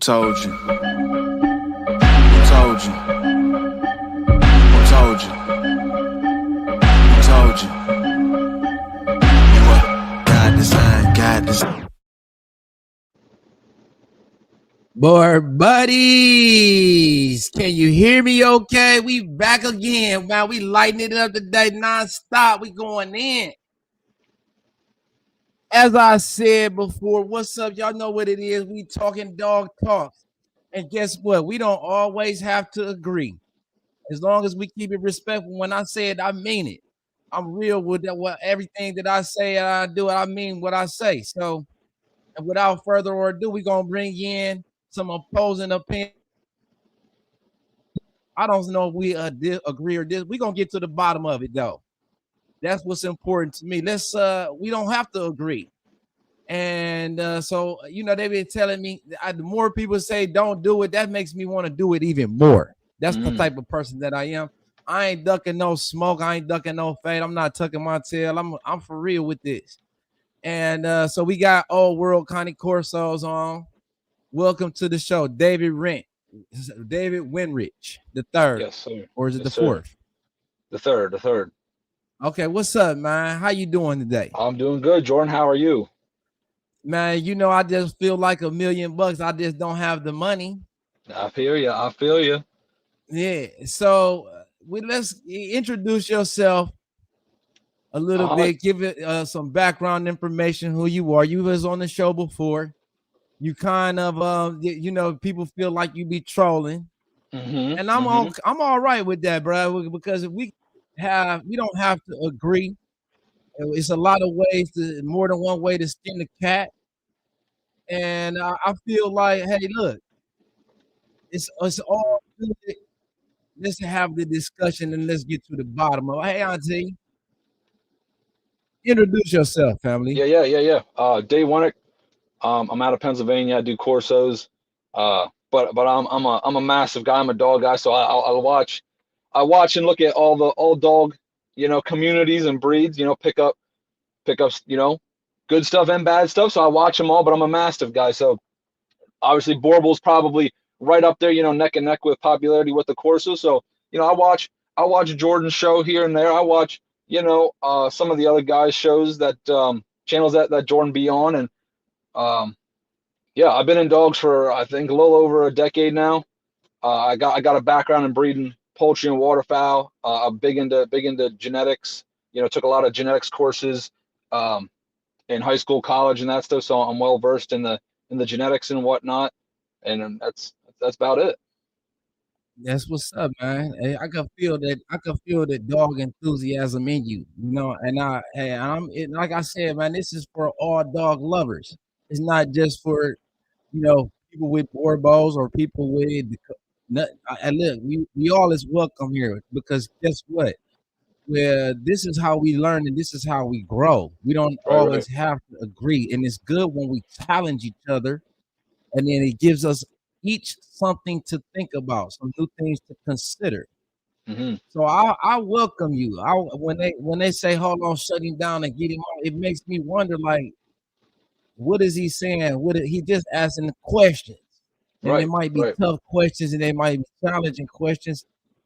told you? Who told you? Who told you? Who told you? You what? God design, God design. Boy, buddies, can you hear me okay? We back again, man. We lighting it up today non-stop. We going in. As I said before, what's up? Y'all know what it is. We talking dog talk. And guess what? We don't always have to agree. As long as we keep it respectful. When I say it, I mean it. I'm real with that. What everything that I say and I do, I mean what I say. So, and without further ado, we're gonna bring in some opposing opinions. I don't know if we agree or this. We're gonna get to the bottom of it though. That's what's important to me. Let's we don't have to agree. And so you know, they've been telling me the more people say don't do it, that makes me want to do it even more. That's the type of person that I am. I ain't ducking no smoke, I ain't ducking no fade, I'm not tucking my tail. I'm for real with this. And so we got Olde World Cane Corsos on. Welcome to the show, David Winrich, the third. Yes, sir. Or is it yes, the sir. fourth? The third. Okay, what's up, man? How you doing today? I'm doing good, Jordan. How are you? Man, you know, I just feel like $1 million. I just don't have the money. I feel you. Yeah. So let's introduce yourself a little bit. Give it some background information. Who you are? You was on the show before. You kind of you know, people feel like you be trolling, and I'm all right with that, bro. Because we don't have to agree. It's a lot of ways more than one way to skin the cat. And I feel like, hey, look, it's all good. Let's have the discussion and let's get to the bottom of it. Hey, Auntie, introduce yourself, family. Yeah. Dave Winnick. I'm out of Pennsylvania. I do Corsos. But I'm a massive guy. I'm a dog guy, so I watch and look at all dog, communities and breeds. Pick up, good stuff and bad stuff. So I watch them all. But I'm a mastiff guy, so obviously Boerboels probably right up there, neck and neck with popularity with the Corso. So, I watch Jordan's show here and there. I watch, some of the other guys' shows that channels that Jordan be on. And yeah, I've been in dogs for I think a little over a decade now. I got a background in breeding poultry and waterfowl. I'm big into genetics. Took a lot of genetics courses in high school, college, and that stuff. So I'm well versed in the genetics and whatnot, and that's about it. That's what's up, man. Hey, I can feel that dog enthusiasm in you, And like I said, man, this is for all dog lovers. It's not just for people with Boerboels or people with. And look, we all is welcome here because guess what? Where this is how we learn and this is how we grow. We don't always have to agree, and it's good when we challenge each other, and then it gives us each something to think about, some new things to consider. So I welcome you. When they say hold on, shut him down and get him on, it makes me wonder like, what is he saying? He just asking the questions, and they might be tough questions and they might be challenging questions.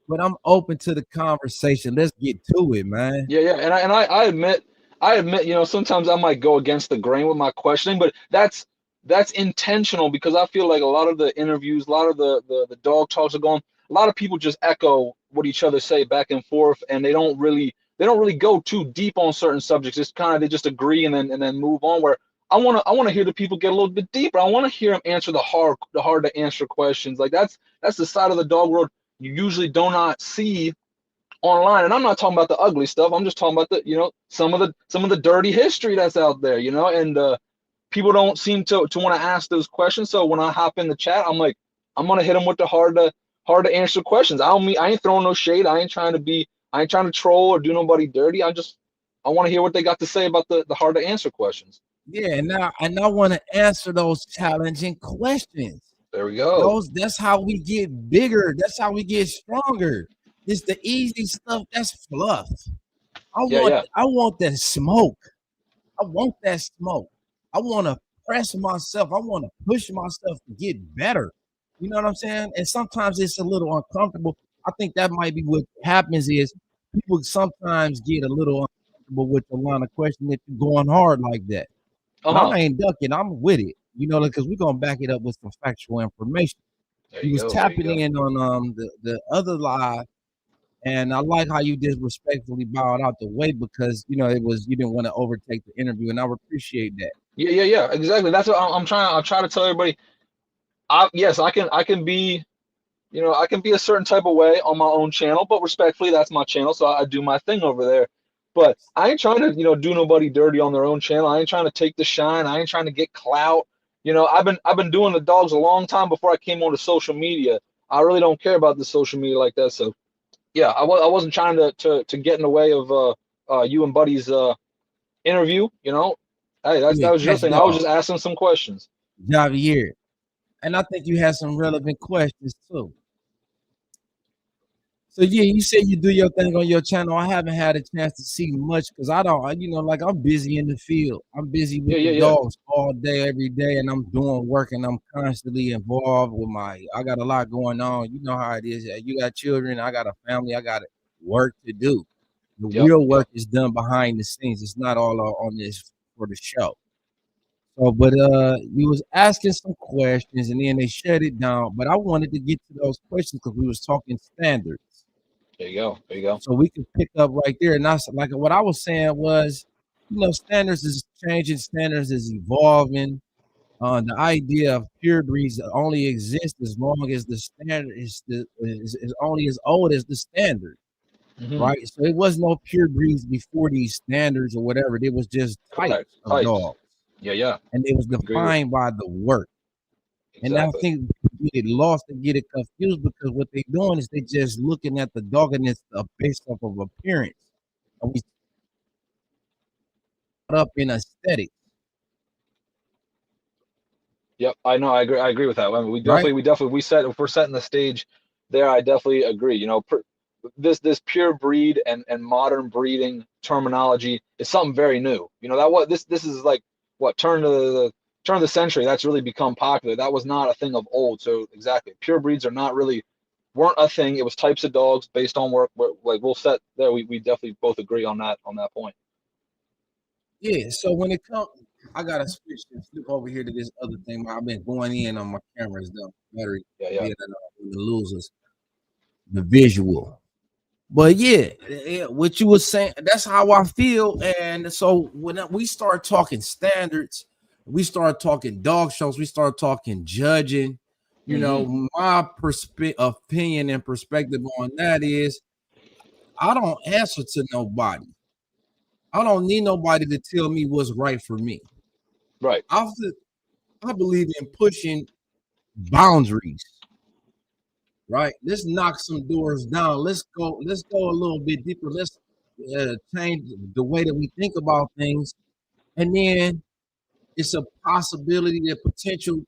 But I'm open to the conversation. Let's get to it, man. Yeah, and I admit, sometimes I might go against the grain with my questioning, but that's intentional because I feel like a lot of the interviews, a lot of the dog talks are going. A lot of people just echo what each other say back and forth, and they don't really go too deep on certain subjects. It's kind of they just agree and then move on. Where I want to hear the people get a little bit deeper. I want to hear them answer the hard to answer questions. Like that's the side of the dog world you usually do not see online. And I'm not talking about the ugly stuff. I'm just talking about the, some of the dirty history that's out there, and people don't seem to want to ask those questions. So when I hop in the chat, I'm like, I'm going to hit them with the hard to answer questions. I ain't throwing no shade. I ain't trying to troll or do nobody dirty. I want to hear what they got to say about the hard to answer questions. Yeah. And I want to answer those challenging questions. There we go. That's how we get bigger. That's how we get stronger. It's the easy stuff. That's fluff. I want that smoke. I want that smoke. I want press myself. I want to push myself to get better. You know what I'm saying? And sometimes it's a little uncomfortable. I think that might be what happens is people sometimes get a little uncomfortable with the line of question if you're going hard like that. But I ain't ducking. I'm with it. You know, because we're gonna back it up with some factual information. There You you was go. There you tapping go. in on the other live, and I like how you disrespectfully bowed out the way because you know it was you didn't want to overtake the interview, and I would appreciate that. Yeah. Exactly. That's what I'm trying. I try to tell everybody. Yes, I can be. You know, I can be a certain type of way on my own channel, but respectfully, that's my channel, so I do my thing over there. But I ain't trying to, you know, do nobody dirty on their own channel. I ain't trying to take the shine. I ain't trying to get clout. You know, I've been doing the dogs a long time before I came onto social media. I really don't care about the social media like that. So yeah, I wasn't trying to get in the way of you and Buddy's interview. You know, hey, Yeah, that was your catch thing. I was dog, just asking some questions. Javier, and I think you had some relevant questions too. So yeah, you say you do your thing on your channel. I haven't had a chance to see much because you know, like I'm busy in the field. I'm busy with the Yeah. dogs all day, every day, and I'm doing work and I'm constantly involved with I got a lot going on. You know how it is. You got children, I got a family, I got work to do. The Yep. real work is done behind the scenes. It's not all on this for the show. So, but you was asking some questions and then they shut it down. But I wanted to get to those questions because we was talking standards. There you go. There you go. So we can pick up right there. And that's like what I was saying was, you know, standards is changing, standards is evolving. The idea of pure breeds only exists as long as the standard is only as old as the standard, Hmm. right? So it was no pure breeds before these standards or whatever. It was just Correct. types of Types. dogs, Yeah. and it was Agree with defined by the work. And I exactly. think people get it lost and get it confused because what they're doing is they just looking at the dog and it's based off of appearance. And we caught up in aesthetics, Yep, I know. I agree with that. I mean, right? if we're setting the stage there, I definitely agree. You know, this pure breed and modern breeding terminology is something very new. You know, that what this is like what turn of the century. That's really become popular. That was not a thing of old. So exactly, pure breeds are not really weren't a thing. It was types of dogs based on work. Like we'll set there. We definitely both agree on that point. Yeah. So when it comes, I gotta switch and flip over here to this other thing. I've been going in on my cameras though. Battery Yeah. being the losers, the visual. But yeah, what you were saying, that's how I feel. And so when we start talking standards, we start talking dog shows, we start talking judging. You Hmm. know, my opinion and perspective on that is I don't answer to nobody. I don't need nobody to tell me what's right for me. Right. I, I believe in pushing boundaries, right? Let's knock some doors down. Let's go a little bit deeper. Let's change the way that we think about things. And then it's a possibility that potential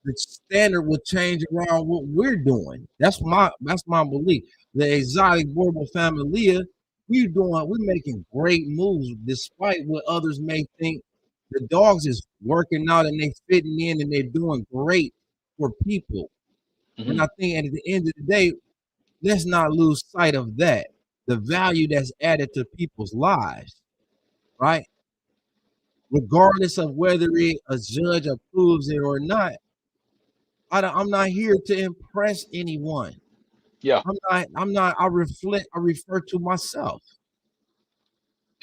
the standard will change around what we're doing. That's my belief. The Exotic Boerboel family, we're making great moves despite what others may think. The dogs is working out and they fitting in and they're doing great for people. And Hmm. I think at the end of the day, let's not lose sight of that. The value that's added to people's lives, right? Regardless of whether a judge approves it or not, I'm not here to impress anyone. Yeah. I'm not. I reflect. I refer to myself.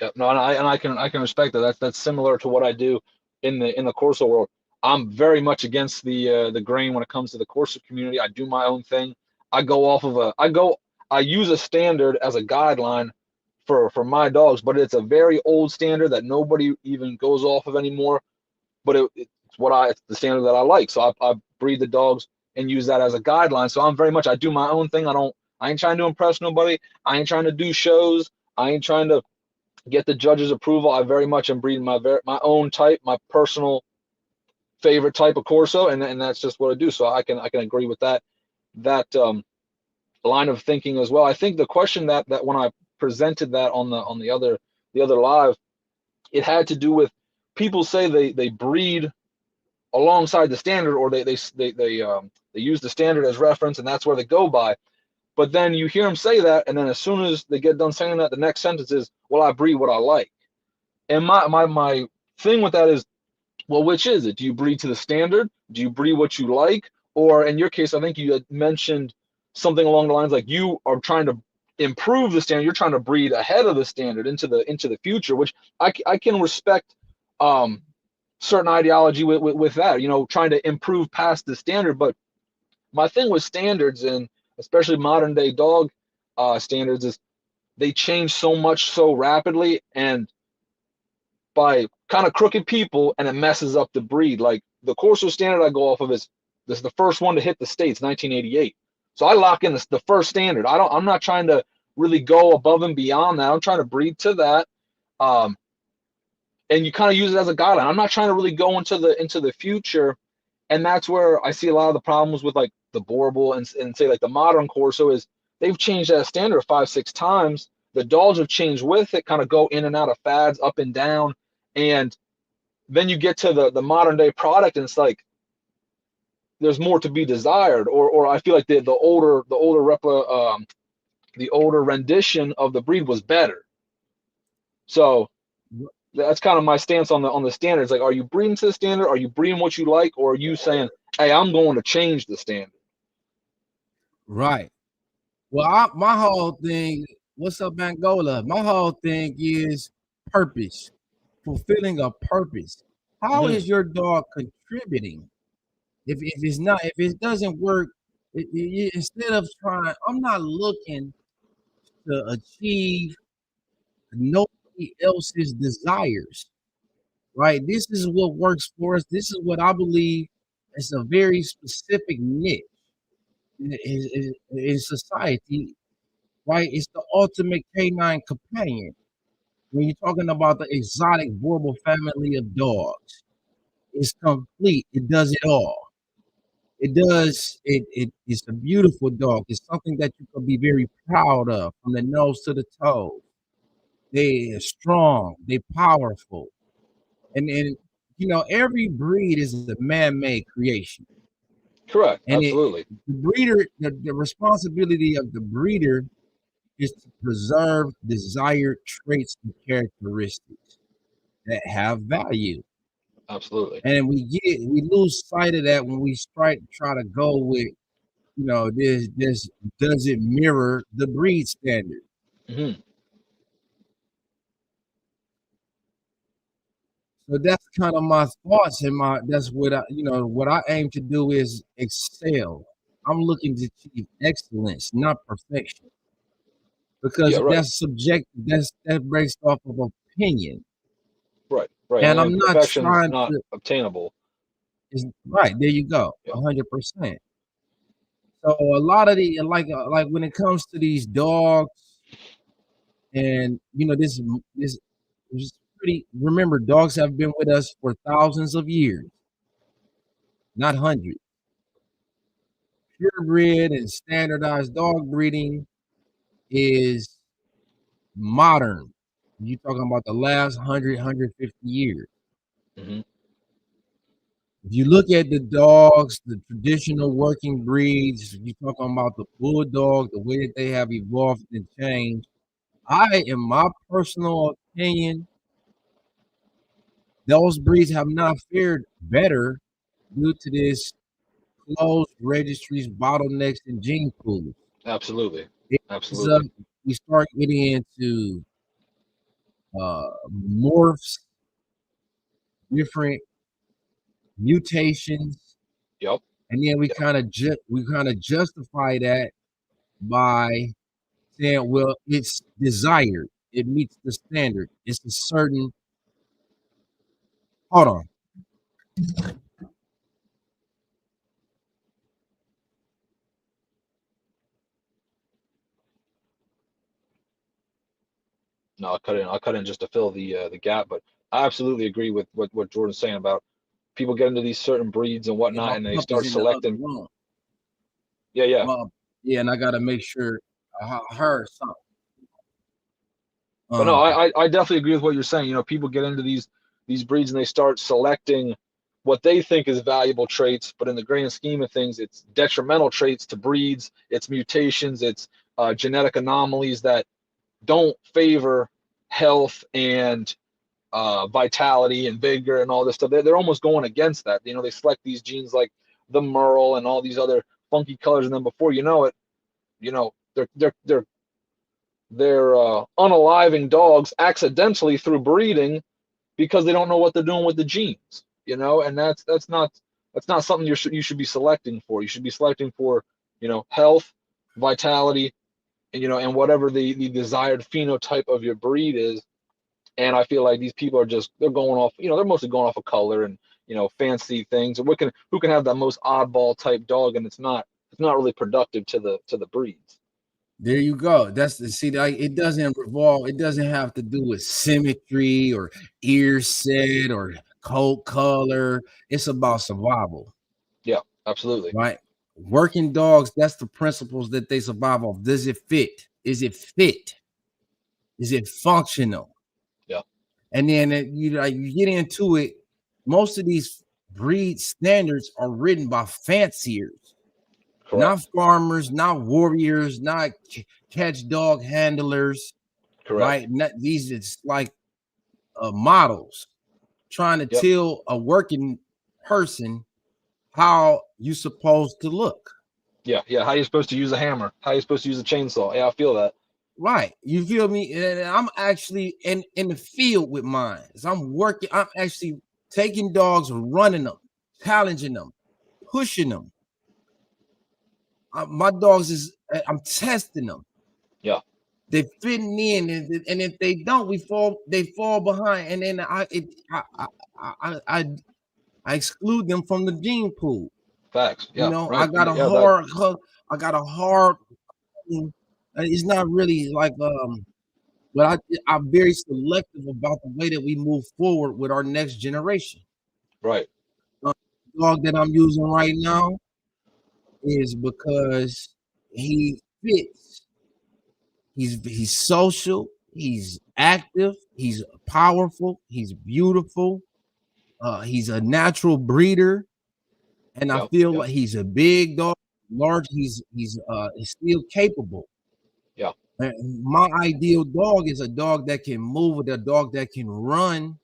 Yeah, no, and I can respect that. That's similar to what I do in the Corso world. I'm very much against the grain when it comes to the Corso community. I do my own thing. I go off of I use a standard as a guideline for my dogs, but it's a very old standard that nobody even goes off of anymore. But it's the standard that I like. So I breed the dogs and use that as a guideline. So I do my own thing. I ain't trying to impress nobody. I ain't trying to do shows. I ain't trying to get the judge's approval. I very much am breeding my own type, my personal favorite type of Corso, and that's just what I do. So I can agree with that line of thinking as well. I think the question that when I presented that on the other live, it had to do with people say they breed alongside the standard, or they use the standard as reference, and that's where they go by. But then you hear them say that, and then as soon as they get done saying that, the next sentence is, well, I breed what I like. And my thing with that is, well, which is it? Do you breed to the standard? Do you breed what you like? Or in your case, I think you had mentioned something along the lines like you are trying to improve the standard. You're trying to breed ahead of the standard into the future, which I can respect certain ideology with that, you know, trying to improve past the standard. But my thing with standards, and especially modern day dog standards, is they change so much so rapidly, and by kind of crooked people, and it messes up the breed. Like the Corso standard I go off of is this is the first one to hit the States, 1988. So I lock in the first standard. I'm not trying to really go above and beyond that. I'm trying to breed to that. And you kind of use it as a guideline. I'm not trying to really go into the future. And that's where I see a lot of the problems with like the Boerboel and say like the modern Corso is they've changed that standard 5-6 times. The dogs have changed with it, kind of go in and out of fads, up and down. And then you get to the modern day product, and it's like there's more to be desired. Or I feel like the older rendition of the breed was better. So that's kind of my stance on the standards. Like, are you breeding to the standard? Are you breeding what you like? Or are you saying, hey, I'm going to change the standard? Right. Well, my whole thing, what's up, Angola? My whole thing is purpose, fulfilling a purpose. How is your dog contributing? If it's not, if it doesn't work, instead of trying, I'm not looking to achieve nobody else's desires. Right? This is what works for us. This is what I believe is a very specific niche in society. Right? It's the ultimate canine companion. When you're talking about the exotic Boerboel family of dogs, it's complete. It does it all. It does it's a beautiful dog. It's something that you can be very proud of from the nose to the toes. They are strong, they powerful. And you know, every breed is a man-made creation. Correct. And Absolutely. the breeder, the responsibility of the breeder is to preserve desired traits and characteristics that have value. Absolutely. And we lose sight of that when we try to go with, you know, this does it mirror the breed standard? Mm-hmm. So that's kind of my thoughts, and that's what what I aim to do is excel. I'm looking to achieve excellence, not perfection, Yeah, because right. that's subjective. That's based off of opinion, Right. Right. and And I'm not perfection's trying not to. obtainable. Right there, you go, Yeah. 100%. So a lot of the like when it comes to these dogs, and you know this is pretty. Remember, dogs have been with us for thousands of years, not hundreds. Purebred and standardized dog breeding is modern. You're talking about the last 150 years. Mm-hmm. If you look at the dogs, the traditional working breeds, you're talking about the bulldog, the way that they have evolved and changed. In my personal opinion, those breeds have not fared better due to this closed registries, bottlenecks, and gene pools. Absolutely. It is, Absolutely. we start getting into morphs, different mutations, Yep. and then we Yep. kind of justify that by saying, well, it's desired, it meets the standard, it's a certain. Hold on. No, I cut in just to fill the gap, but I absolutely agree with what Jordan's saying about people get into these certain breeds and Yeah, whatnot, my and they pup is start in the other selecting. room. Yeah, yeah. Well, yeah, and I got to make sure I heard something. But no, I definitely agree with what you're saying. You know, people get into these breeds and they start selecting what they think is valuable traits, but in the grand scheme of things, it's detrimental traits to breeds, it's mutations, it's genetic anomalies that don't favor health and vitality and vigor and all this stuff. They're almost going against that. They select these genes like the Merle and all these other funky colors, and then before you know it, they're unaliving dogs accidentally through breeding because they don't know what they're doing with the genes. And that's not something you should be selecting for. You should be selecting for health, vitality, and whatever the desired phenotype of your breed is. And I feel like these people are they're going off, they're mostly going off of color and fancy things. And who can have that most oddball type dog, and it's not really productive to the breeds. There you go. Like it doesn't revolve. It doesn't have to do with symmetry or ear set or coat color. It's about survival. Yeah, absolutely. Right. Working dogs, that's the principles that they survive off. Does it fit? Is it fit? Is it functional? Yeah. And then you get into it. Most of these breed standards are written by fanciers. Correct. Not farmers, not warriors, not catch dog handlers. Correct. Right. These it's like models trying to tell a working person how you supposed to look. Yeah. How you supposed to use a hammer? How you supposed to use a chainsaw? Yeah, I feel that. Right. You feel me? And I'm actually in the field with mine. So I'm actually taking dogs, running them, challenging them, pushing them. My dogs I'm testing them. Yeah. They're fitting in, and if they don't, they fall behind, and then I exclude them from the gene pool. Facts. Yeah. Right. I got a hard. It's not really like but I'm very selective about the way that we move forward with our next generation. Right. The dog that I'm using right now is because he fits. He's social, he's active, he's powerful, he's beautiful, he's a natural breeder, and I feel like he's a big dog, large, he's still capable. Yeah. My ideal dog is a dog that can move, a dog that can run,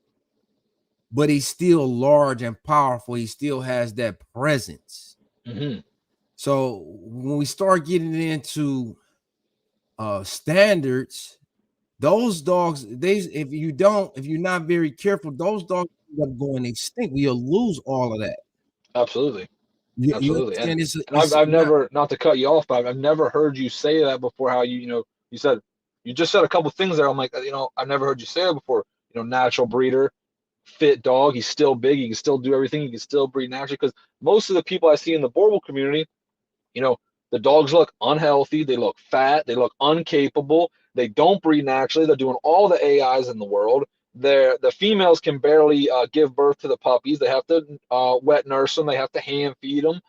but he's still large and powerful. He still has that presence. Mm-hmm. So when we start getting into standards, those dogs, if you're not very careful, those dogs end up going extinct. We'll lose all of that. Absolutely. Absolutely. And I've never, not to cut you off, but I've never heard you say that before. How you just said a couple things there. I'm like, I've never heard you say that before. Natural breeder, fit dog. He's still big. He can still do everything. He can still breed naturally. Because most of the people I see in the Boerboel community, the dogs look unhealthy. They look fat. They look incapable. They don't breed naturally. They're doing all the AIs in the world. The females can barely give birth to the puppies. They have to wet nurse them. They have to hand feed them.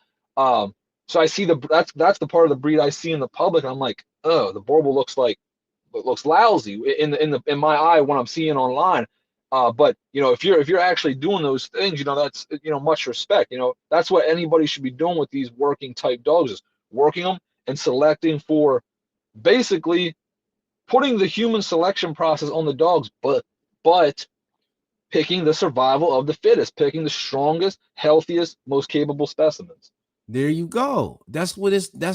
So I see that's the part of the breed I see in the public. And I'm like, oh, the Boerboel looks lousy in my eye when I'm seeing online. But if you're actually doing those things, that's much respect. That's what anybody should be doing with these working type dogs, is working them and selecting for, basically putting the human selection process on the dogs, but picking the survival of the fittest, picking the strongest, healthiest, most capable specimens. There you go. That's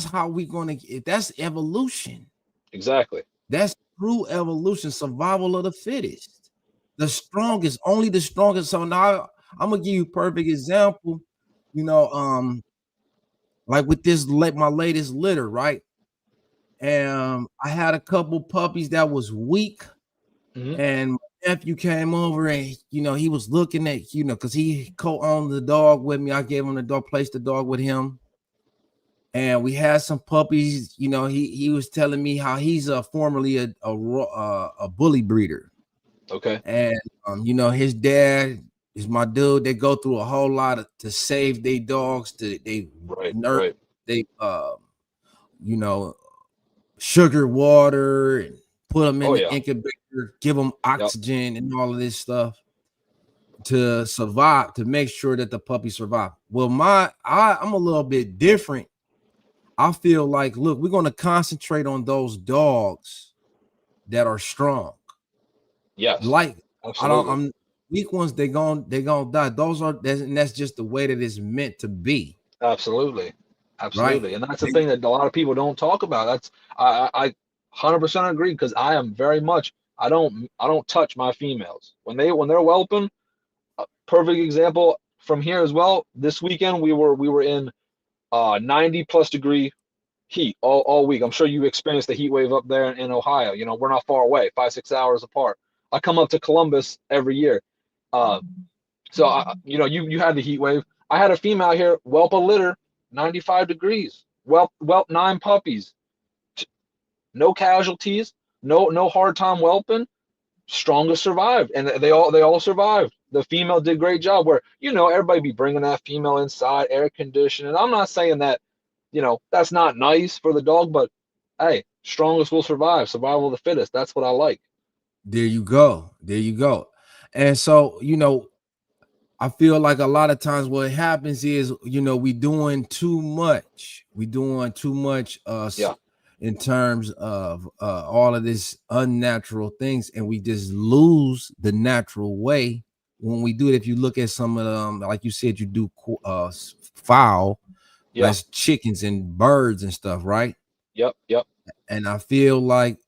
how we're going to, that's evolution. Exactly. That's true evolution, survival of the fittest. The strongest, only the strongest. So now I'm going to give you a perfect example, like with my latest litter, right? And I had a couple puppies that was weak. Mm-hmm. And my nephew came over and, he was looking at, because he co-owned the dog with me. I gave him the dog, placed the dog with him. And we had some puppies, he was telling me how he's formerly a bully breeder. Okay. And, his dad is my dude. They go through a whole lot to save their dogs. Sugar water and put them in the incubator, give them oxygen and all of this stuff. to survive, to make sure that the puppy survive. Well, I'm a little bit different. I feel like, look, we're going to concentrate on those dogs that are strong. Yes, Like absolutely. I'm weak ones, they gonna die. That's just the way that it's meant to be. Absolutely. Right. Absolutely. And that's the thing that a lot of people don't talk about. That's I 100% agree, because I am very much, I don't touch my females. When they're whelping, perfect example from here as well. This weekend we were in 90 plus degree heat all week. I'm sure you experienced the heat wave up there in Ohio. You know, we're not far away, 5-6 hours apart. I come up to Columbus every year. So you had the heat wave. I had a female here whelp a litter, 95 degrees. Whelp 9 puppies. No casualties, no hard time whelping. Strongest survived, and they all survived. The female did a great job. Where everybody be bringing that female inside, air conditioning. I'm not saying that that's not nice for the dog, but hey, strongest will survive. Survival of the fittest. That's what I like. There you go. And so, I feel like a lot of times what happens is, we doing too much. Yeah. In terms of all of this unnatural things, and we just lose the natural way when we do it. If you look at some of them, like you said, you do fowl, Yeah. like chickens and birds and stuff, right? Yep. And I feel like,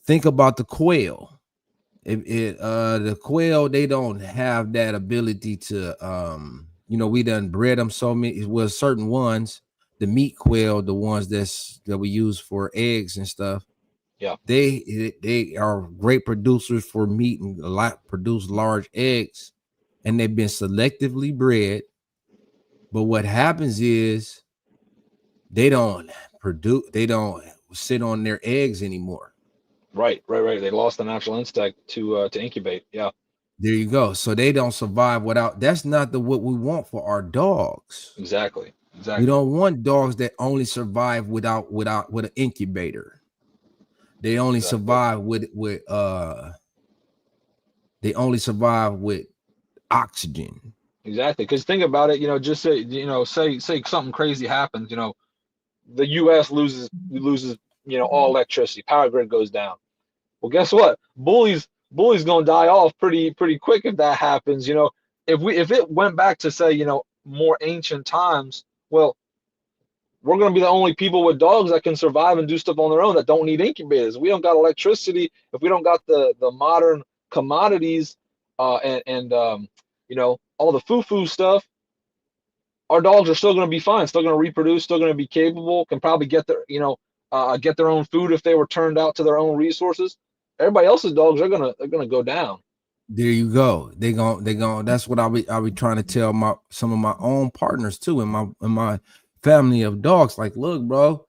think about the quail. The quail, they don't have that ability to we done bred them so many, well, certain ones, the meat quail, the ones that we use for eggs and stuff. Yeah. They are great producers for meat and produce large eggs, and they've been selectively bred. But what happens is they don't sit on their eggs anymore. Right. They lost the natural instinct to incubate. Yeah. There you go. So they don't survive without. That's not what we want for our dogs. Exactly. We don't want dogs that only survive with an incubator. They only survive with oxygen. Exactly. Because think about it. Just say something crazy happens. The U.S. loses all electricity. Power grid goes down. Well, guess what? Bully's gonna die off pretty quick if that happens. If it went back to, say, more ancient times, well, we're gonna be the only people with dogs that can survive and do stuff on their own, that don't need incubators. We don't got electricity. If we don't got the modern commodities, and all the foo stuff, our dogs are still gonna be fine. Still gonna reproduce. Still gonna be capable. Can probably get their own food if they were turned out to their own resources. Everybody else's dogs are gonna go down. There you go. They going. That's what I'll be trying to tell some of my own partners too, in my family of dogs. Like, look, bro,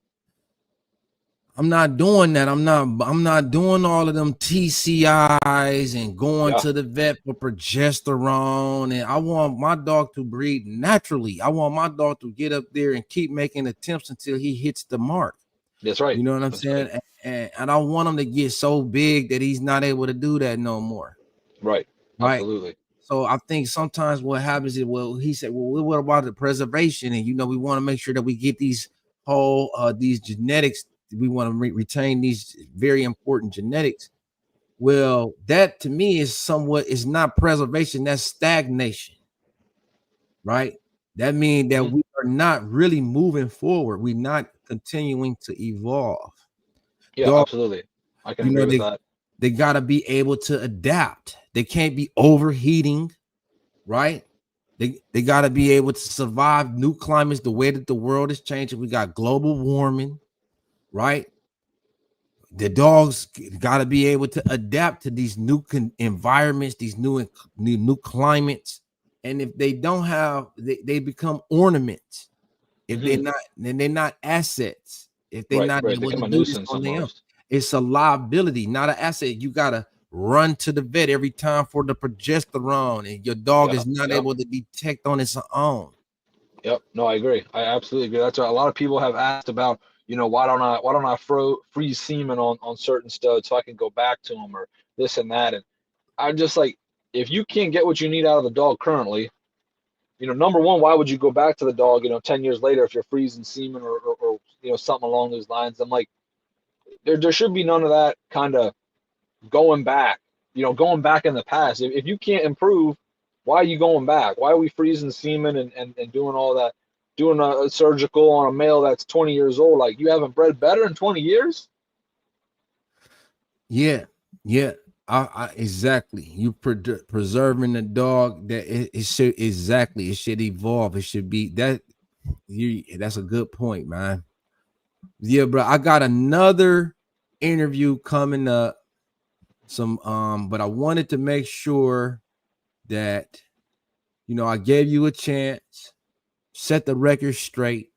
I'm not doing that. I'm not doing all of them TCIs and going to the vet for progesterone. And I want my dog to breed naturally. I want my dog to get up there and keep making attempts until he hits the mark. That's right. You know what I'm saying? Right. And I don't want him to get so big that he's not able to do that no more. Right. Absolutely. So I think sometimes what happens is, he said, what about the preservation? And we want to make sure that we get these these genetics. We want to retain these very important genetics. Well, that to me is not preservation, that's stagnation. Right? That means that we are not really moving forward. We're not continuing to evolve. Yeah, absolutely. I can agree with that. They got to be able to adapt. They can't be overheating, right? They got to be able to survive new climates, the way that the world is changing. We got global warming, right? The dogs got to be able to adapt to these new environments, these new climates. And if they don't have, they become ornaments. If they're not, then they're not assets. If they're not able to do this on their own, it's a liability, not an asset. You gotta run to the vet every time for the progesterone, and your dog is not able to detect on its own. Yep. No, I agree. I absolutely agree. That's why a lot of people have asked about, why don't I freeze semen on certain studs so I can go back to them, or this and that. And I'm just like, if you can't get what you need out of the dog currently, you know, number one, why would you go back to the dog, you know, 10 years later if you're freezing semen or you know, something along those lines? I'm like, there should be none of that kind of going back, you know, going back in the past. If you can't improve, why are you going back? Why are we freezing semen and doing all that, doing a surgical on a male that's 20 years old? Like, you haven't bred better in 20 years? Yeah, yeah. Exactly. You preserving the dog that it should exactly. It should evolve. It should be that. That's a good point, man. Yeah, bro. I got another interview coming up. But I wanted to make sure that I gave you a chance, set the record straight.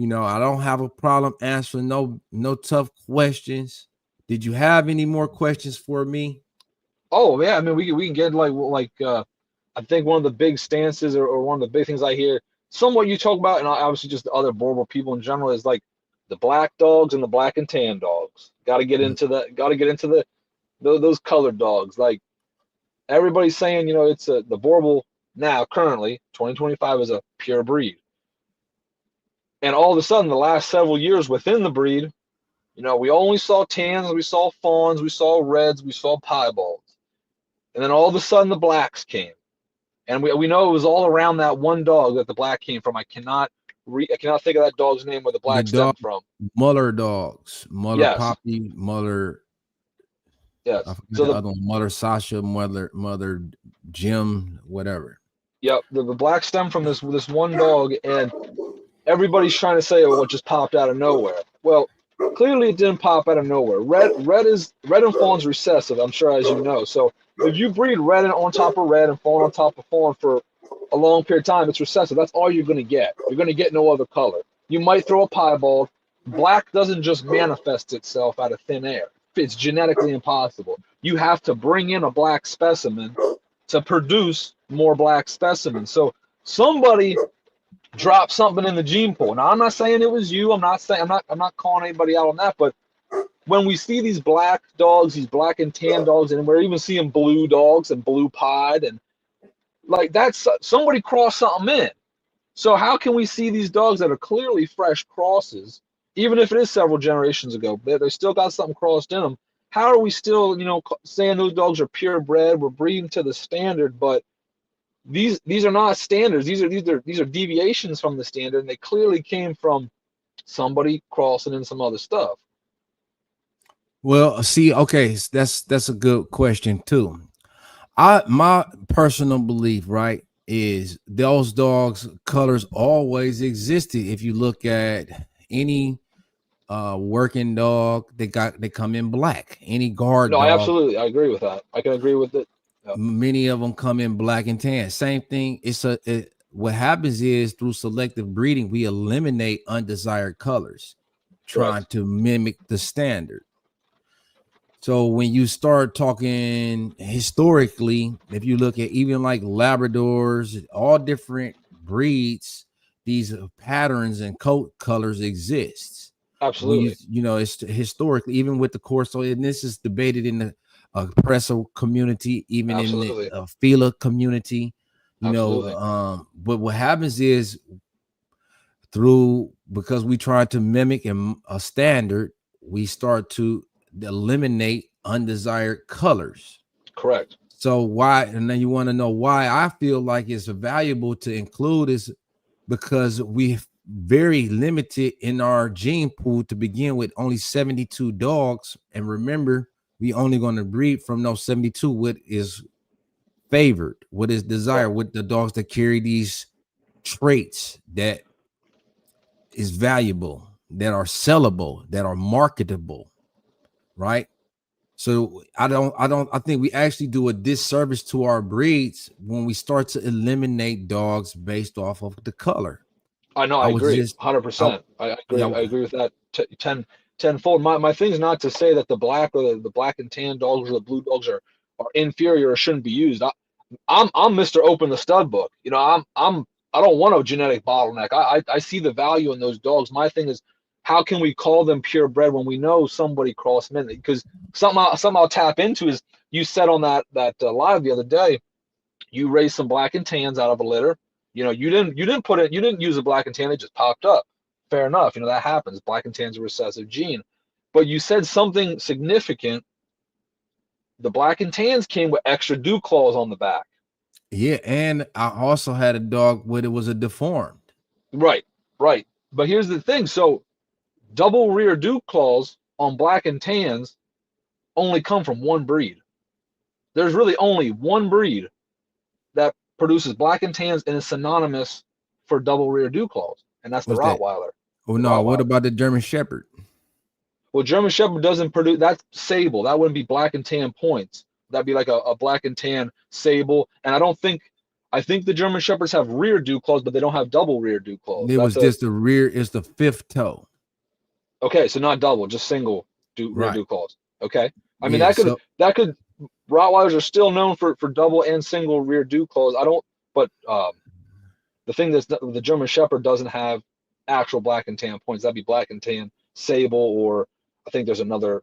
I don't have a problem answering no tough questions. Did you have any more questions for me? Oh yeah, I mean we can get I think one of the big stances or one of the big things I hear somewhat you talk about, and obviously just the other Boerboel people in general, is like the black dogs and the black and tan dogs. Got to get into those colored dogs. Like, everybody's saying, it's the Boerboel now currently 2025 is a pure breed, and all of a sudden the last several years within the breed, we only saw tans, we saw fawns, we saw reds, we saw piebalds, and then all of a sudden the blacks came. And we know it was all around that one dog that the black came from. I cannot think of that dog's name where the black stemmed from. Muller dogs. Muller Yes. Poppy, Muller. Yes. I forget the other one. Muller Sasha, Mother Jim, whatever. Yep. The black stemmed from this one dog, and everybody's trying to say, oh, it just popped out of nowhere. Well, clearly it didn't pop out of nowhere. Red and fawn's recessive, I'm sure, as you know. So if you breed red on top of red and fawn on top of fawn for a long period of time, it's recessive. That's all you're going to get. You're going to get no other color. You might throw a piebald. Black doesn't just manifest itself out of thin air. It's genetically impossible. You have to bring in a black specimen to produce more black specimens. So somebody dropped something in the gene pool. Now, I'm not saying it was you. I'm not calling anybody out on that. But when we see these black dogs, these black and tan dogs, and we're even seeing blue dogs and blue pied, and like, that's somebody crossed something in. So how can we see these dogs that are clearly fresh crosses, even if it is several generations ago, they still got something crossed in them? How are we still, saying those dogs are purebred? We're breeding to the standard, but these are not standards. These are deviations from the standard, and they clearly came from somebody crossing in some other stuff. Well, see, okay, that's a good question too. My personal belief, right, is those dogs' colors always existed. If you look at any working dog, they come in black. Any guard dog, absolutely, I agree with that. I can agree with it. Yep. Many of them come in black and tan. Same thing. What happens is, through selective breeding, we eliminate undesired colors, trying to mimic the standard. So when you start talking historically, if you look at even like Labradors, all different breeds, these patterns and coat colors exist. Absolutely. It's historically, even with the Corso, and this is debated in the Presso community, even Absolutely. in the Fila community, Absolutely. But what happens is, because we try to mimic a standard, we start to eliminate undesired colors. Correct. So why, and then you want to know why I feel like it's valuable to include, is because we very limited in our gene pool to begin with, only 72 dogs. And remember, we only going to breed from those 72 what is favored, what is desired, with the dogs that carry these traits that is valuable, that are sellable, that are marketable, right? So I think we actually do a disservice to our breeds when we start to eliminate dogs based off of the color. I know, I agree 100%. I agree. I agree with that tenfold. My thing is not to say that the black or the black and tan dogs or the blue dogs are inferior or shouldn't be used. I'm Mr. Open the Stud book. I don't want a genetic bottleneck. I see the value in those dogs. My thing is, how can we call them purebred when we know somebody crossed them in? Because something I'll tap into is, you said on that live the other day, you raised some black and tans out of a litter. You didn't use a black and tan, it just popped up. Fair enough, that happens. Black and tan's a recessive gene. But you said something significant. The black and tans came with extra dew claws on the back. Yeah, and I also had a dog where it was a deformed. Right. But here's the thing. So double rear dew claws on black and tans only come from one breed. There's really only one breed that produces black and tans and is synonymous for double rear dew claws, and that's the Rottweiler. Oh no, what about the German Shepherd? Well, German Shepherd doesn't produce, that's sable. That wouldn't be black and tan points. That'd be like a black and tan sable. And I think the German Shepherds have rear dew claws, but they don't have double rear dew claws. It was just the rear, it's the fifth toe. Okay, so not double, just single rear dew claws. Okay. I mean, that could Rottweilers are still known for double and single rear dew claws. But the thing that's the German Shepherd doesn't have actual black and tan points. That'd be black and tan sable, or I think there's another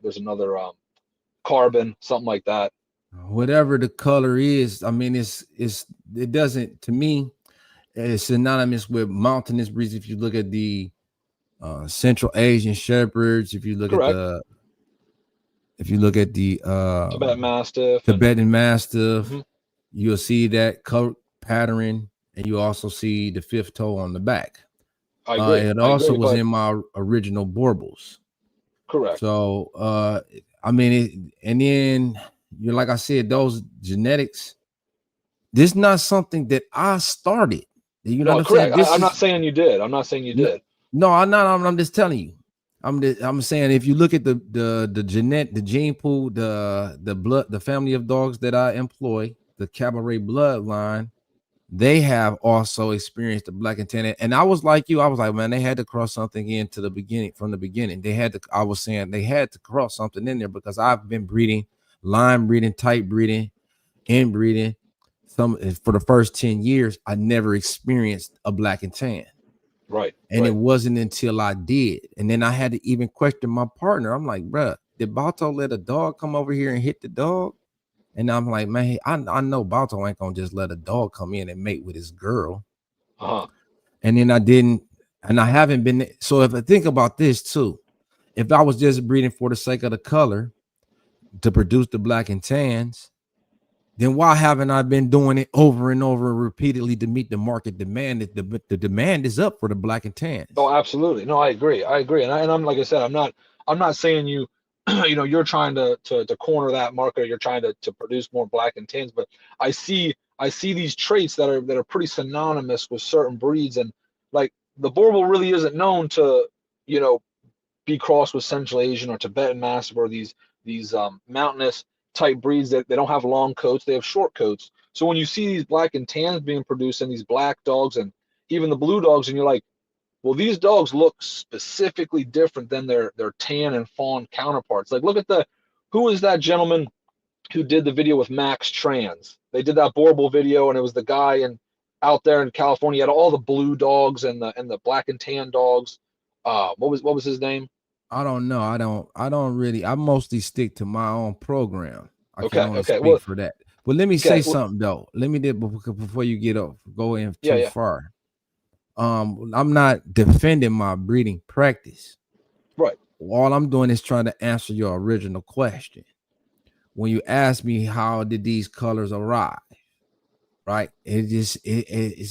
carbon, something like that. Whatever the color is, I mean, it doesn't, to me, it's synonymous with mountainous breeds. If you look at the Central Asian Shepherds, if you look at the Tibetan Mastiff, you'll see that color pattern, and you also see the fifth toe on the back. I agree. It also was in my original Boerboels. Correct. So, I mean, and then like I said, those genetics, this is not something that I started. You know, correct. I'm not saying you did. No, I'm not. I'm just telling you. I'm saying, if you look at the gene pool, the family of dogs that I employ, the Cabaret bloodline, they have also experienced the black and tan. And I was like you, I was like, man, they had to cross something from the beginning. I was saying they had to cross something in there, because I've been breeding, line breeding, type breeding, inbreeding. For the first 10 years, I never experienced a black and tan. Right. And it wasn't until I did. And then I had to even question my partner. I'm like, bruh, did Balto let a dog come over here and hit the dog? And I'm like, man, I know Balto ain't gonna just let a dog come in and mate with his girl. And then I didn't, and I haven't been. So if I think about this too, if I was just breeding for the sake of the color to produce the black and tans, then why haven't I been doing it over and over repeatedly to meet the market demand? The demand is up for the black and tans. Oh, absolutely. No, I agree. And I'm, like I said, I'm not saying you you're trying to corner that market, or you're trying to produce more black and tans, but I see these traits that are pretty synonymous with certain breeds. And like the Boerboel really isn't known to be crossed with Central Asian or Tibetan Mastiff, or these mountainous type breeds that they don't have long coats, they have short coats. So when you see these black and tans being produced, and these black dogs and even the blue dogs, and you're like, well, these dogs look specifically different than their tan and fawn counterparts. Like, look at who is that gentleman who did the video with Max Trans? They did that Boerboel video, and it was the guy out there in California. He had all the blue dogs and the black and tan dogs. What was his name? I don't know. I don't really. I mostly stick to my own program. I can only speak for that. But let me say something though. Let me before you go in too far. I'm not defending my breeding practice. Right. All I'm doing is trying to answer your original question. When you ask me how did these colors arrive, right? It's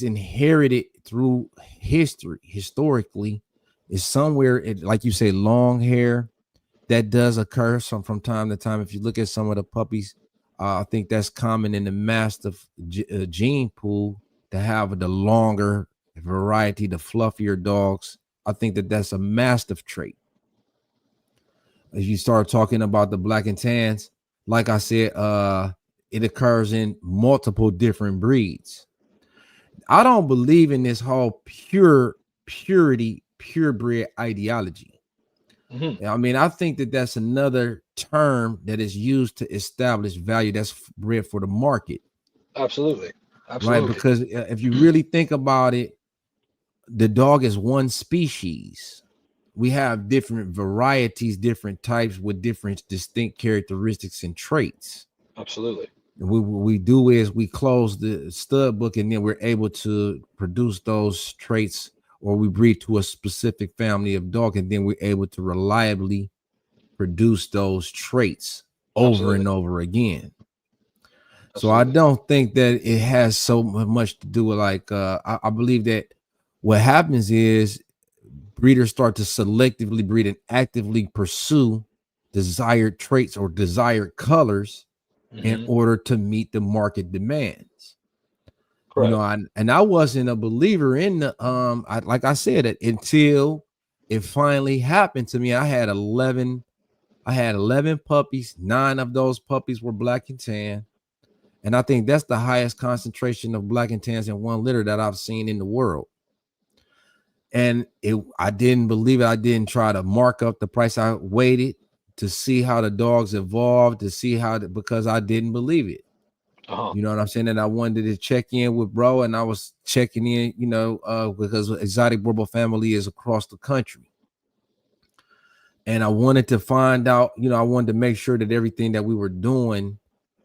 inherited through history. Historically, it's somewhere, like you say, long hair. That does occur from time to time. If you look at some of the puppies, I think that's common in the Mastiff gene pool to have the longer variety, the fluffier dogs. I think that's a Mastiff trait. If you start talking about the black and tans, like I said, it occurs in multiple different breeds. I don't believe in this whole purebred ideology. I mean, I think that's another term that is used to establish value that's bred for the market. Absolutely. Right, because if you really think about it, the dog is one species. we have different varieties, different types with different distinct characteristics and traits. Absolutely. And what we do is we close the stud book, and then we're able to produce those traits, or we breed to a specific family of dog, and then we're able to reliably produce those traits over Absolutely. and over again. So I Absolutely. don't think that it has so much to do with like I believe that what happens is breeders start to selectively breed and actively pursue desired traits or desired colors in Mhm. order to meet the market demands. You Correct. know, I wasn't a believer in the like I said it until it finally happened to me. I had 11 puppies. 9 of those puppies were black and tan. And I think that's the highest concentration of black and tans in one litter that I've seen in the world. And I didn't believe it. I didn't try to mark up the price. I waited to see how the dogs evolved, to see how because I didn't believe it. Uh-huh. You know what I'm saying? And I wanted to check in with bro, and I was checking in, you know, because Exotic Boerboel family is across the country. And I wanted to find out, you know, I wanted to make sure that everything that we were doing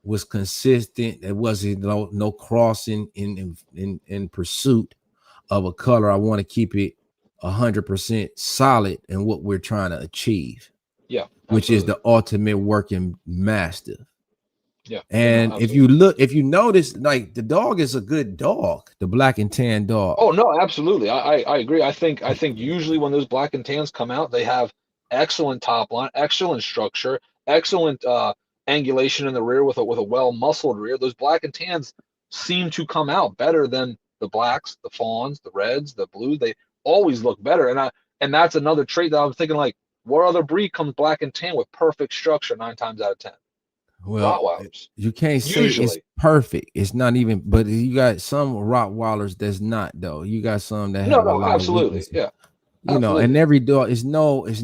was consistent. It wasn't no crossing in pursuit of a color. I want to keep it 100% solid in what we're trying to achieve. Yeah. Which is Absolutely. the ultimate working mastiff. Yeah. And No, if you notice, like the dog is a good dog, the black and tan dog. oh no, absolutely. I agree. I think usually when those black and tans come out, they have excellent top line, excellent structure, excellent angulation in the rear with a well muscled rear. Those black and tans seem to come out better than the blacks, the fawns, the reds, the blues. They always look better. And that's another trait that I was thinking, like, what other breed comes black and tan with perfect structure 9 times out of 10? Well, Rottweilers. you can't say it's Usually. perfect. It's not even, but you got some Rottweilers that's not though. You got some that No, have a no, lot of absolutely. weaknesses. Yeah. You know, and Absolutely. every dog is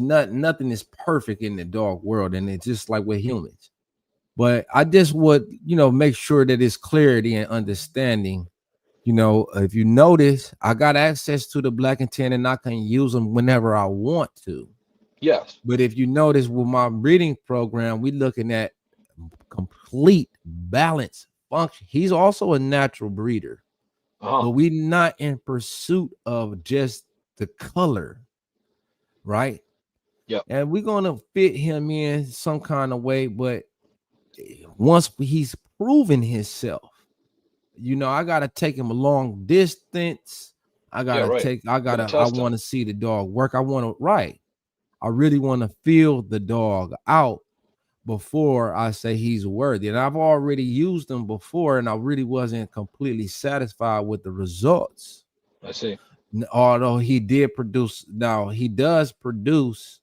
nothing is perfect in the dog world, and it's just like with humans. But I just would, you know, make sure that it's clarity and understanding. You know, if you notice, I got access to the black and tan, and I can use them whenever I want to. Yes. But if you notice with my breeding program, we're looking at complete balance function. He's also a natural breeder, Uh-huh. but we're not in pursuit of just the color, right? Yep. And we're gonna fit him in some kind of way, but once he's proven himself, you know, I gotta take him a long distance. I Yeah, right. Gotta I test them. want to see the dog work. I really want to feel the dog out before I say he's worthy. And I've already used them before, and I really wasn't completely satisfied with the results. I see. Although he did produce, now he does produce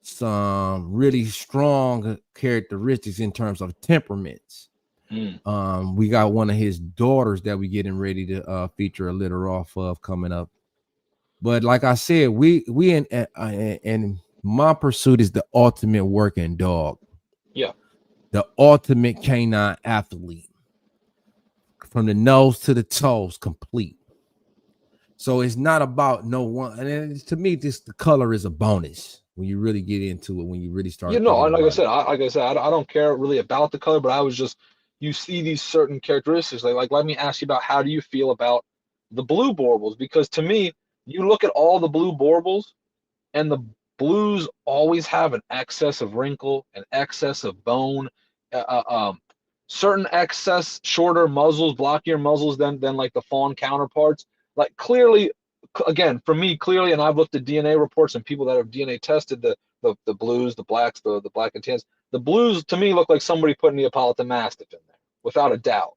some really strong characteristics in terms of temperaments. We got one of his daughters that we getting ready to feature a litter off of coming up. But like I said, we in my pursuit is the ultimate working dog. Yeah. The ultimate canine athlete, from the nose to the toes, complete. So it's not about no one. And to me, just the color is a bonus when you really get into it. When you really start You know, thinking like I about it. said, I don't care really about the color, but I was just, you see these certain characteristics. Like let me ask you about, how do you feel about the blue Boerboels? Because to me, you look at all the blue Boerboels, and the blues always have an excess of wrinkle, an excess of bone, uh, uh, um, certain excess shorter muzzles, blockier muzzles than like the fawn counterparts. Like clearly, again, for me, clearly, and I've looked at DNA reports and people that have DNA tested the blues, the blacks, the black and tans. The blues to me look like somebody put Neapolitan Mastiff in there, without a doubt.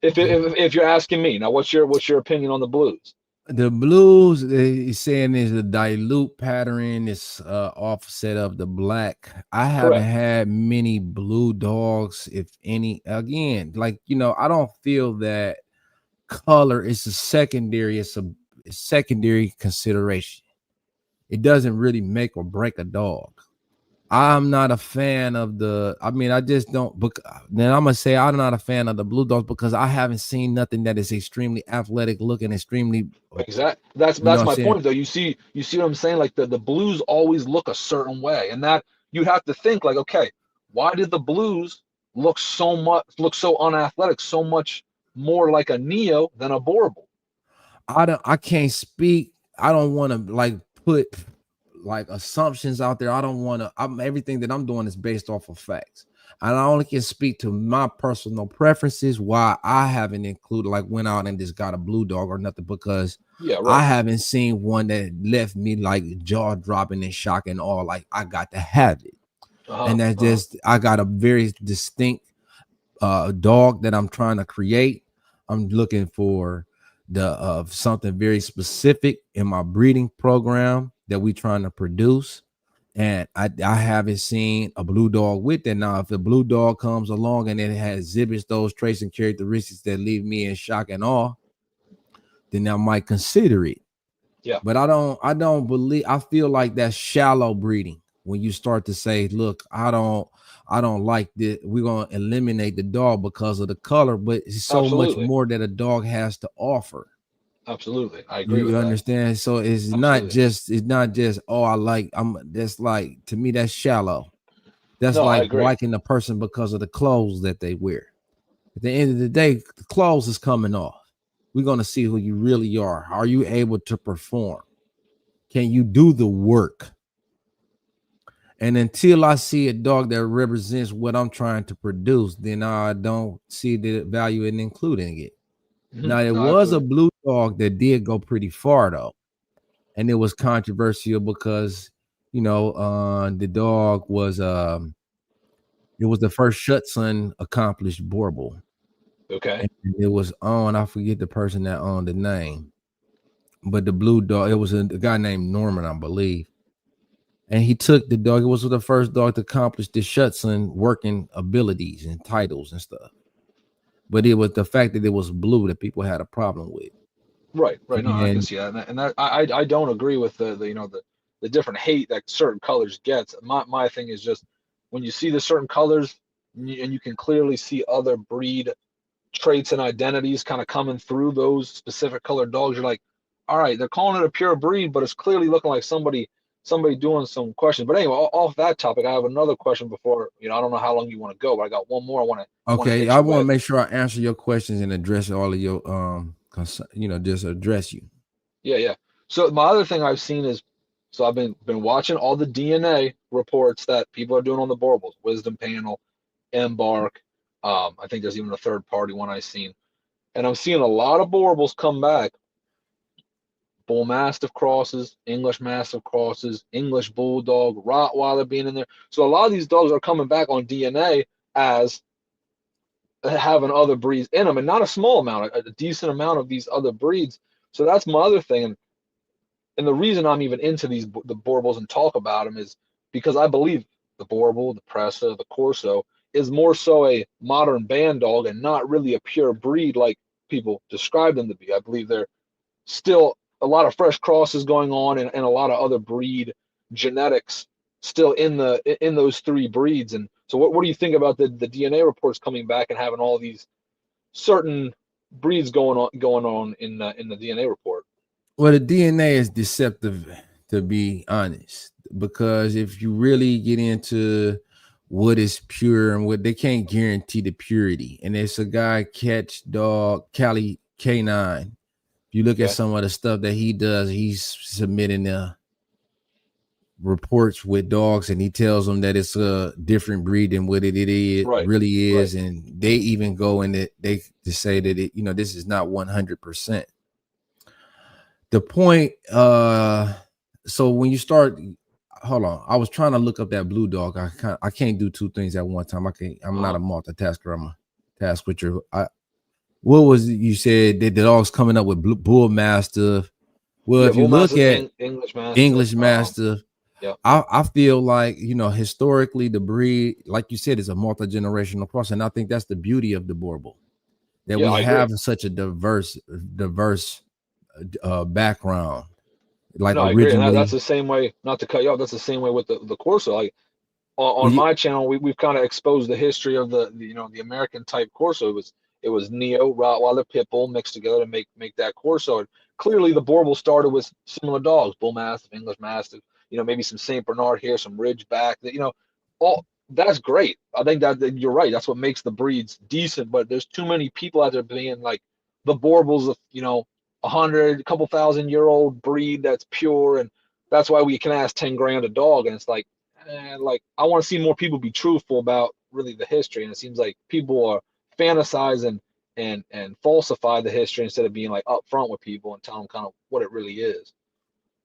If you're asking me now, what's your opinion on the blues? The blues is saying is a dilute pattern. It's offset of the black. I haven't Correct. had many blue dogs, if any. Again, like, you know, I don't feel that color is a secondary. It's a secondary consideration. It doesn't really make or break a dog. I'm not a fan of the. I mean, I just don't. Then I'm gonna say I'm not a fan of the blue dogs because I haven't seen nothing that is extremely athletic looking, extremely. Exactly. You know That's what I'm my saying? point though. You see what I'm saying? Like the blues always look a certain way, and that you have to think like, okay, why did the blues look so unathletic, so much more like a neo than a Boerboel? I can't speak. I don't want to like put like assumptions out there. I don't want to. Everything that I'm doing is based off of facts. And I only can speak to my personal preferences. Why I haven't included like went out and just got a blue dog or nothing because Yeah, I right. haven't seen one that left me like jaw dropping and shock and all. Like I got to have it, and that's just I got a very distinct dog that I'm trying to create. I'm looking for the something very specific in my breeding program that we trying to produce. And I haven't seen a blue dog with it. Now, if the blue dog comes along and it has exhibits those traits and characteristics that leave me in shock and awe, then I might consider it. Yeah, But I don't believe I feel like that's shallow breeding when you start to say, look, I don't like this. We're gonna eliminate the dog because of the color, but it's so much absolutely, more that a dog has to offer. absolutely. I agree You with that. understand? So Absolutely. it's not just oh I like I'm that's like to me that's shallow. That's No, I like agree. liking a person because of the clothes that they wear. At the end of the day, the clothes is coming off. We're gonna see who you really are. Are you able to perform? Can you do the work? And until I see a dog that represents what I'm trying to produce, then I don't see the value in including it. Now, there No, was a absolutely. blue dog that did go pretty far though, and it was controversial because the dog was it was the first Schutzhund accomplished Boerboel, Okay. and it was on I forget the person that owned the name, but the blue dog it was a guy named Norman, I believe. And he took the dog. It was the first dog to accomplish the Schutzhund working abilities and titles and stuff. But it was the fact that it was blue that people had a problem with. Right, right. No, I can And see that, and that I don't agree with the the different hate that certain colors gets. My thing is just when you see the certain colors and you can clearly see other breed traits and identities kind of coming through those specific colored dogs. You're like, all right, they're calling it a pure breed, but it's clearly looking like somebody doing some questions. But anyway, off that topic, I have another question before I don't know how long you want to go, but I got one more I want to okay, hit I you want to with. make sure I answer your questions and address all of your just address you. Yeah, yeah. So my other thing I've seen is, so I've been watching all the DNA reports that people are doing on the Boerboels, Wisdom Panel, Embark. I think there's even a third party one I've seen, and I'm seeing a lot of Boerboels come back. Bull Mastiff crosses, English Mastiff crosses, English Bulldog, Rottweiler being in there. So a lot of these dogs are coming back on DNA as having other breeds in them, and not a small amount, a decent amount of these other breeds. So that's my other thing. And the reason I'm even into the Boerboels and talk about them is because I believe the Boerboel, the Presa, the Corso is more so a modern band dog and not really a pure breed like people describe them to be. I believe they're still a lot of fresh crosses going on and a lot of other breed genetics still in those three breeds. And so what do you think about the DNA reports coming back and having all these certain breeds going on in the DNA report? Well, the DNA is deceptive, to be honest, because if you really get into what is pure and what they can't guarantee the purity. And it's a guy, Catch Dog Cali K9. If you look at Okay. some of the stuff that he does, he's submitting reports with dogs and he tells them that it's a different breed than what it is Right. really Right. is. And they even go in it, they to say that this is not 100%. The point, so when you start, hold on, I was trying to look up that blue dog. I can't do two things at one time. I'm not Uh-huh. a multitasker. I'm a task switcher. What was it you said that the dog's coming up with Bull Mastiff? Well, Yeah, if you Bull look Mastiff, at English Mastiff. English Mastiff, Yeah. I feel like historically the breed, like you said, is a multi-generational cross, and I think that's the beauty of the Boerboel, that Yeah, we I agree. have such a diverse background. Like No, I agree, and that's originally, the same way. Not to cut you off, that's the same way with the Corso. Like Well, on my channel, we've kind of exposed the history of the American type Corso. It was Neo, Rottweiler, Pit Bull mixed together to make that Corso. And clearly, the Boerboel started with similar dogs: Bull Mastiff, English Mastiff. Maybe some Saint Bernard here, some Ridgeback. All that's great. I think that you're right. That's what makes the breeds decent. But there's too many people out there being like the Boerboel's of 100, a couple thousand-year-old breed that's pure, and that's why we can ask 10 grand a dog. And it's like, I want to see more people be truthful about really the history. And it seems like people are fantasize and falsify the history instead of being like upfront with people and tell them kind of what it really is.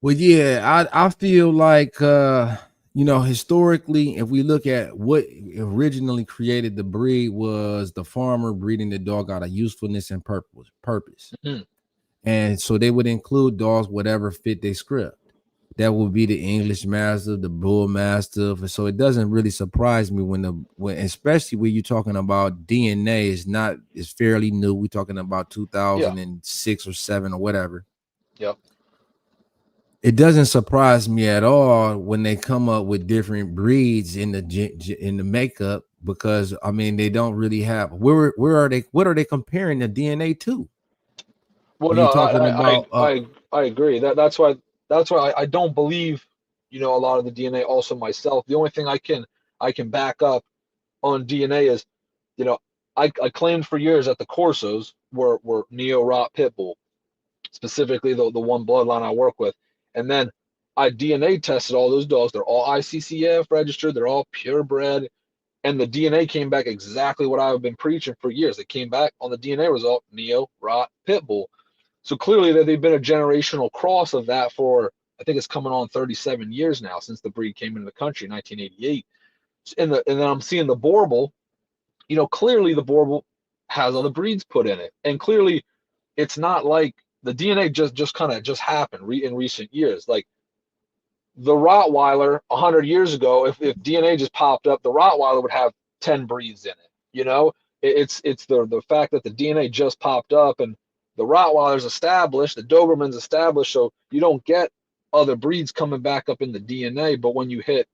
Well, yeah, I feel like historically, if we look at what originally created the breed, was the farmer breeding the dog out of usefulness and purpose. Mm-hmm. And so they would include dogs whatever fit their script. That would be the English Mastiff, the Bull Mastiff. So it doesn't really surprise me when especially when you're talking about DNA is fairly new. We're talking about 2006 or 7 or whatever. Yep. It doesn't surprise me at all when they come up with different breeds in the makeup, because I mean they don't really have where are they? What are they comparing the DNA to? Well, no, I agree. That's why I don't believe a lot of the DNA also myself. The only thing I can back up on DNA is I claimed for years that the Corsos were Neo Rot Pit Bull, specifically the one bloodline I work with. And then I DNA tested all those dogs. They're all ICCF registered. They're all purebred. And the DNA came back exactly what I've been preaching for years. It came back on the DNA result, Neo Rot Pit Bull. So clearly they've been a generational cross of that for, I think it's coming on 37 years now since the breed came into the country in 1988. And then I'm seeing the Boerboel, clearly the Boerboel has other breeds put in it. And clearly it's not like the DNA just kind of happened in recent years. Like the Rottweiler 100 years ago, if DNA just popped up, the Rottweiler would have 10 breeds in it. It's the fact that the DNA just popped up and the Rottweiler's established, the Doberman's established, so you don't get other breeds coming back up in the DNA. But when you hit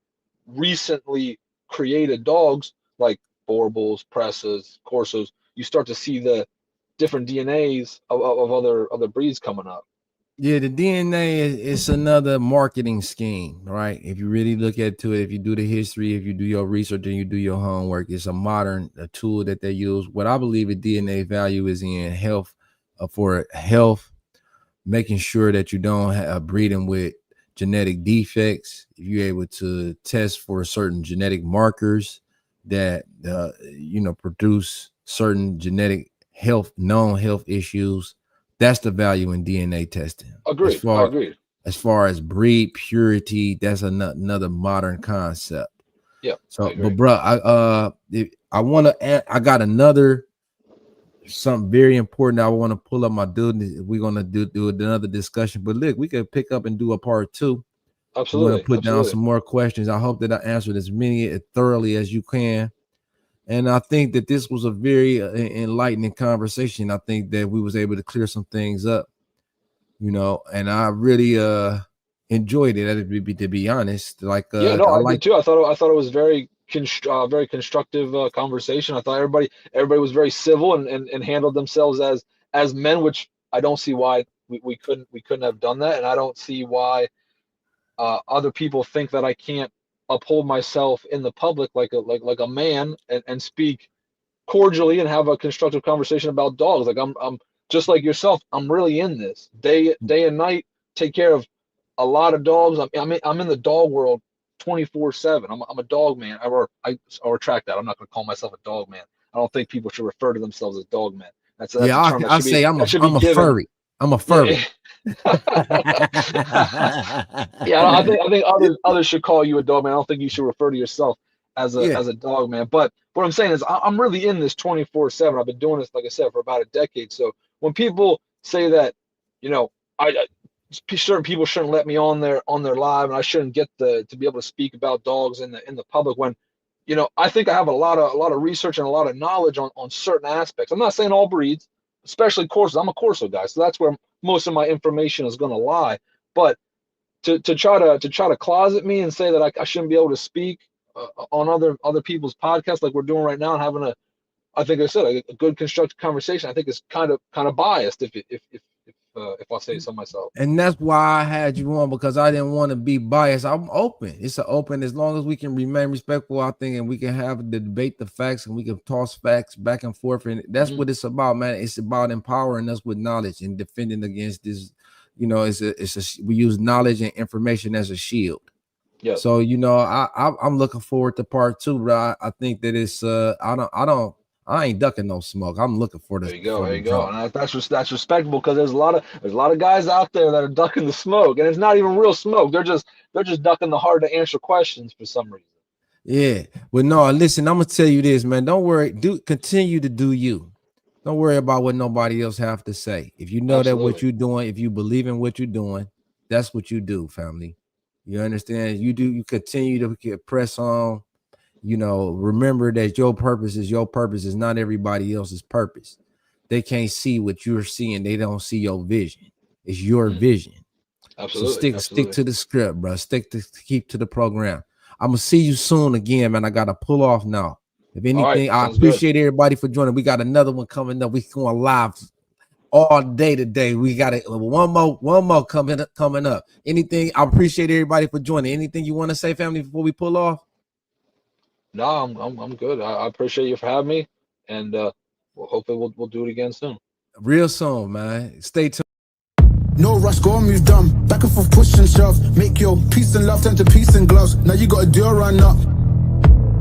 recently created dogs like Boerboels, Pressas, Corsos, you start to see the different DNAs of other breeds coming up. Yeah, the DNA is another marketing scheme, right? If you really look into it, if you do the history, if you do your research and you do your homework, it's a tool that they use. What I believe a DNA value is in health, for health, making sure that you don't have breeding with genetic defects. If you're able to test for certain genetic markers that produce certain genetic known health issues, that's the value in DNA testing. Agreed. As far as breed purity, that's another modern concept. Yeah. So, but bro, I got something very important. I want to pull up my dude. We're gonna do another discussion. But look, we could pick up and do a part 2. Absolutely. I'm gonna put down some more questions. I hope that I answered as many thoroughly as you can. And I think that this was a very enlightening conversation. I think that we was able to clear some things up, and I really enjoyed it. To be honest, like I did too. I thought it was very constructive conversation. I thought everybody was very civil and handled themselves as men, which I don't see why we couldn't have done that, and I don't see why other people think that I can't uphold myself in the public like a man and speak cordially and have a constructive conversation about dogs. Like I'm just like yourself. I'm really in this day and night. Take care of a lot of dogs. I'm in the dog world 24/7. I'm a dog man. I retract that. I'm not going to call myself a dog man. I don't think people should refer to themselves as dog men. That's a term that should be. I'm a furry. I'm a furry. Yeah, I think others should call you a dog man. I don't think you should refer to yourself as a dog man. But what I'm saying is I'm really in this 24/7. I've been doing this, like I said, for about a decade. So when people say that, certain people shouldn't let me on their live, and I shouldn't get to be able to speak about dogs in the public, when I think I have a lot of research and a lot of knowledge on certain aspects. I'm not saying all breeds, especially Corsos. I'm a Corso guy, so that's where most of my information is going to lie. But to try to closet me and say that I shouldn't be able to speak on other people's podcasts like we're doing right now and having I think I said a good constructive conversation, I think it's kind of biased if I'll say so myself. And that's why I had you on, because I didn't want to be biased. I'm open. It's an open, as long as we can remain respectful, I think, and we can have the debate, the facts, and we can toss facts back and forth. And that's what it's about, man. It's about empowering us with knowledge and defending against this. You know, we use knowledge and information as a shield. Yeah. So, you know, I'm looking forward to part 2, bro. I think that it's I ain't ducking no smoke. I'm looking for this. There you go. And that's respectable, because there's a lot of guys out there that are ducking the smoke, and it's not even real smoke. They're just ducking the hard to answer questions for some reason. Yeah, but no, listen, I'm gonna tell you this, man. Don't worry. Continue to do you. Don't worry about what nobody else have to say. If you know that what you're doing, if you believe in what you're doing, that's what you do, family. You understand? You continue to press on. You know, remember that your purpose is not everybody else's purpose. They can't see what you're seeing. They don't see your vision. It's your vision. Absolutely. So stick to the script, bro. Keep to the program. I'm gonna see you soon again, man. I gotta pull off now. If anything, I appreciate everybody for joining. We got another one coming up. We going live all day today. We got one more coming up. Anything? I appreciate everybody for joining. Anything you want to say, family, before we pull off? No, I'm good. I appreciate you for having me, and hopefully we'll do it again soon. Real soon, man. Stay tuned. No rush, go and move dumb. Back and forth, push and shove. Make your peace and love turn to peace and gloves. Now you gotta do a run up.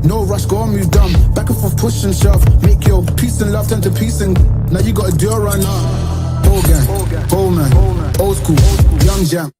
No rush, go and move dumb. Back and forth, push and shove. Make your peace and love turn to peace and now you gotta do a run up. Whole gang, whole man, old school, young jam.